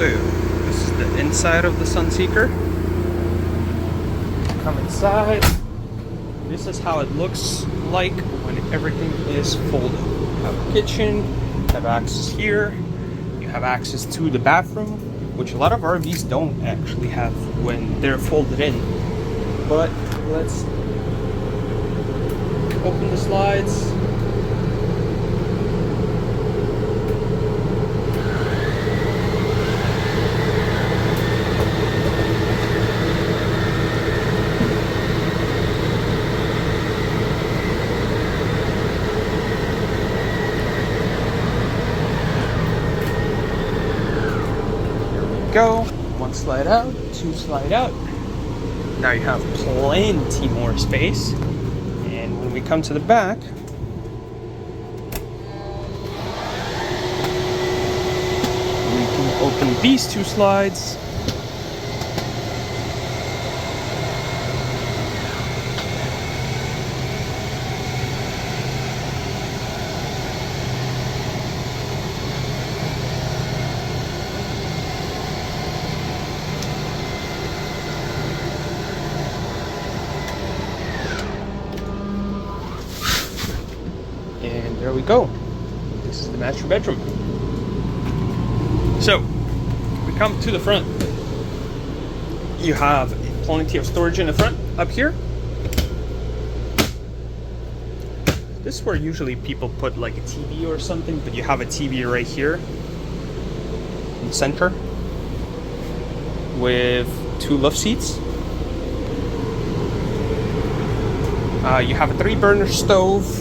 So, this is the inside of the Sunseeker. Come inside. This is how it looks like when everything is folded. You have a kitchen, you have access here, you have access to the bathroom, which a lot of RVs don't actually have when they're folded in. But let's open the slides. Go. One slide out, two slide out. Now you have plenty more space. And when we come to the back, we can open these two slides. And there we go. This is the master bedroom. So, we come to the front. You have plenty of storage in the front, up here. This is where usually people put like a TV or something, but you have a TV right here in the center with two love seats. You have a 3-burner stove.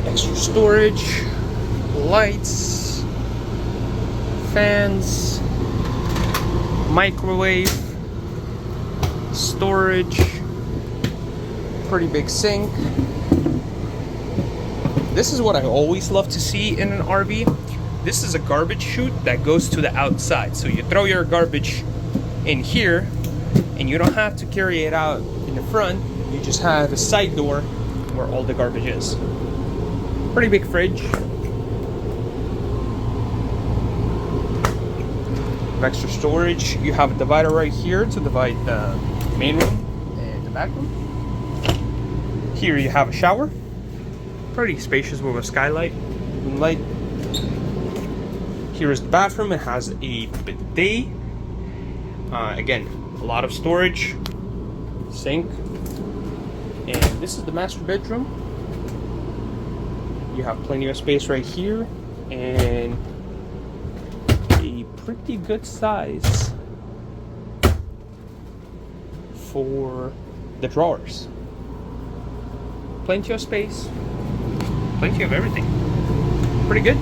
Extra storage, lights, fans, microwave, storage, pretty big sink. This is what I always love to see in an RV. This is a garbage chute that goes to the outside. So you throw your garbage in here and you don't have to carry it out in the front. You just have a side door where all the garbage is. Pretty big fridge. Extra storage. You have a divider right here to divide the main room and the back room. Here you have a shower. Pretty spacious with a skylight, moonlight. Here is the bathroom. It has a bidet. Again, a lot of storage, sink, and this is the master bedroom. You have plenty of space right here and a pretty good size for the drawers. Plenty of space, plenty of everything. Pretty good.